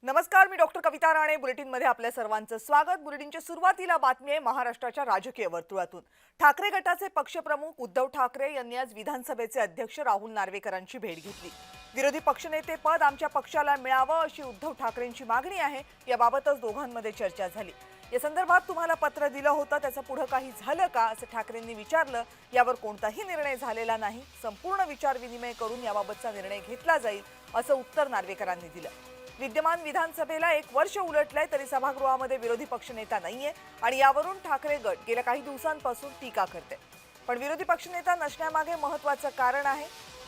नमस्कार, मी डॉक्टर कविता राणे. बुलेटिनमध्ये आपल्या सर्वांचं स्वागत. बुलेटिनच्या सुरुवातीला बातमी आहे महाराष्ट्राच्या राजकीय वर्तुळातून. ठाकरे गटाचे पक्षप्रमुख उद्धव ठाकरे यांनी आज विधानसभेचे अध्यक्ष राहुल नार्वेकरांची भेट घेतली. विरोधी पक्षनेते पद आमच्या पक्षाला मिळावं अशी उद्धव ठाकरेंची मागणी आहे. याबाबतच दोघांमध्ये चर्चा झाली. या संदर्भात तुम्हाला पत्र दिलं होतं, त्याचं पुढे काही झालं का असं ठाकरेंनी विचारलं. यावर कोणताही निर्णय झालेला नाही. संपूर्ण विचार विनिमय करून याबाबतचा निर्णय घेतला जाईल असं उत्तर नार्वेकरांनी दिलं. विद्यमान विधानसभेला 1 वर्ष उलटलंय तरी सभागृहामध्ये विरोधी पक्षनेता नाहीये आणि यावरून ठाकरे गट गेल्या काही दिवसांपासून टीका करते. पण विरोधी पक्षनेता नसण्यामागे महत्त्वाचं कारण आहे.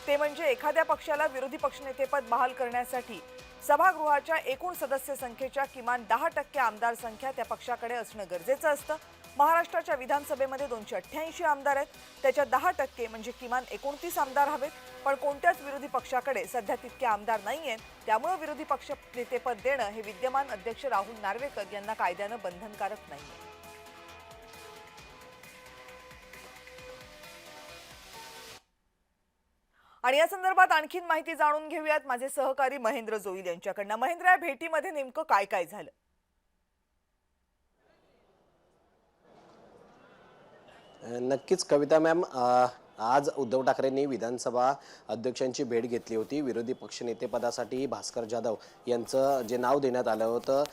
ते म्हणजे एखाद्या पक्षाला विरोधी पक्षनेतेपद बहाल करण्यासाठी सभागृहाच्या एकूण सदस्य संख्येच्या किमान 10% आमदार संख्या त्या पक्षाकडे असणं गरजेचं असतं. महाराष्ट्राच्या विधानसभेमध्ये 288 आमदार आहेत. त्याच्या 10% म्हणजे किमान 29 आमदार हवेत. पण कोणत्याच विरोधी पक्षाकडे सध्या तितके आमदार नाहीयेत. त्यामुळे विरोधी पक्ष नेतेपद देणं हे विद्यमान अध्यक्ष राहुल नार्वेकर यांना कायद्यानं बंधनकारक नाहीये. आणि या संदर्भात आणखीन माहिती जाणून घेऊयात माझे सहकारी महेंद्र जोईल यांच्याकडनं. महेंद्र, या भेटीमध्ये नेमकं काय काय झालं? नक्कीच कविता मॅम, आज उद्धव ठाकरेंनी विधानसभा अध्यक्षांची भेट घेतली होती. विरोधी पक्षनेतेपदासाठी भास्कर जाधव यांचं जे नाव देण्यात आलं होतं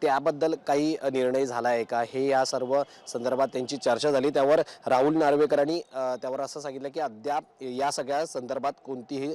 त्याबद्दल काही निर्णय झाला आहे का, हे या सर्व संदर्भात त्यांची चर्चा झाली. त्यावर राहुल नार्वेकरांनी त्यावर असं सांगितलं की अद्याप या सगळ्या संदर्भात कोणतीही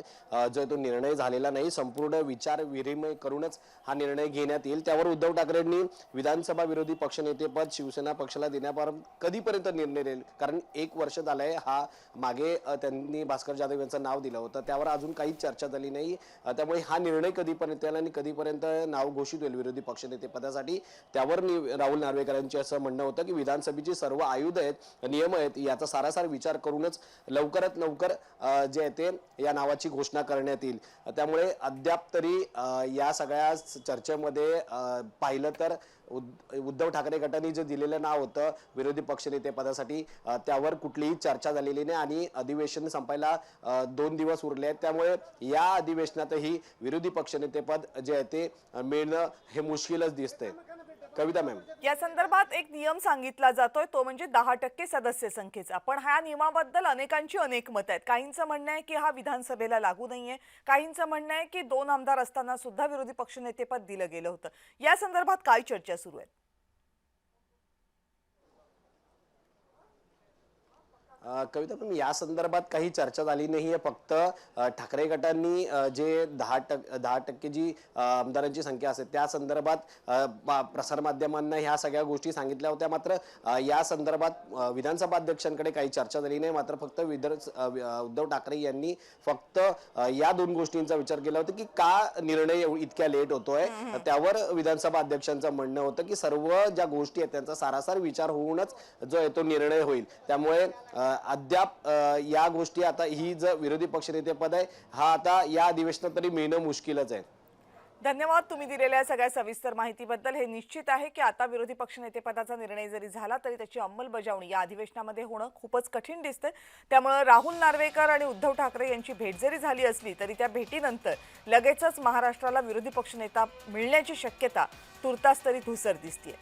जो तो निर्णय झालेला नाही. संपूर्ण विचार विनिमय करूनच हा निर्णय घेण्यात येईल. त्यावर उद्धव ठाकरेंनी विधानसभा विरोधी पक्षनेतेपद शिवसेना पक्षाला देण्यापर्यंत कधीपर्यंत निर्णय देईल, कारण 1 वर्ष झालंय हा मागे त्यांनी भास्कर जाधव यांचं नाव दिलं होतं, त्यावर अजून काही चर्चा झाली नाही. त्यामुळे हा निर्णय कधीपर्यंत येईल आणि कधीपर्यंत नाव घोषित होईल विरोधी पक्षनेते पदासाठी, त्यावर राहुल नार्वेकरांचे असं म्हणणं होतं की विधानसभेची सर्व आयुध आहेत, नियम आहेत, याचा सारासार विचार करूनच लवकरात लवकर जे आहे ते या नावाची घोषणा करण्यात येईल. त्यामुळे अद्याप तरी या सगळ्या चर्चेमध्ये पाहिलं तर उद्धव ठाकरे गटाने जे दिलेलं नाव होतं विरोधी पक्षनेते पदासाठी त्यावर कुठलीही चर्चा झालेली नाही आणि अधिवेशन संपायला 2 दिवस उरले आहेत. त्यामुळे या अधिवेशनातही विरोधी पक्षनेतेपद जे आहे ते मिळणं हे मुश्किलच दिसतंय. कविता मॅम, या संदर्भात एक नियम सांगितला जातोय, तो म्हणजे 10% सदस्य संख्येचा. पण ह्या नियमाबद्दल अनेकांची अनेक मत आहेत. काहींचं म्हणणं आहे की हा विधानसभेला लागू नाहीये. काहींचं म्हणणं आहे की 2 आमदार असताना सुद्धा विरोधी पक्षनेतेपद दिलं गेलं होतं. या संदर्भात काय चर्चा सुरू आहे? कविता, पण या संदर्भात काही चर्चा झाली नाहीये. फक्त ठाकरे गटांनी जे 10% जी आमदारांची संख्या असेल त्या संदर्भात प्रसारमाध्यमांना ह्या सगळ्या गोष्टी सांगितल्या होत्या. मात्र या संदर्भात विधानसभा अध्यक्षांकडे काही चर्चा झाली नाही. मात्र फक्त उद्धव ठाकरे यांनी फक्त या 2 गोष्टींचा विचार केला होता की का निर्णय इतक्या लेट होतोय. त्यावर विधानसभा अध्यक्षांचं म्हणणं होतं की सर्व ज्या गोष्टी आहेत त्यांचा सारासार विचार होऊनच जो आहे तो निर्णय होईल. त्यामुळे अद्याप या गोष्टी आता ही जर विरोधी पक्षनेते पद आहे हा आता या अधिवेशनात तरी मिळणं मुश्किलच आहे. धन्यवाद तुम्ही दिलेल्या सगळ्या सविस्तर माहितीबद्दल. हे निश्चित आहे की आता विरोधी पक्षनेतेपदाचा निर्णय जरी झाला तरी त्याची अंमलबजावणी या अधिवेशनामध्ये होणं खूपच कठीण दिसते. त्यामुळे राहुल नार्वेकर आणि उद्धव ठाकरे यांची भेट जरी झाली असली तरी त्या भेटीनंतर लगेचच महाराष्ट्राला विरोधी पक्षनेता मिळण्याची शक्यता तुर्तास तरी धुसर दिसतेय.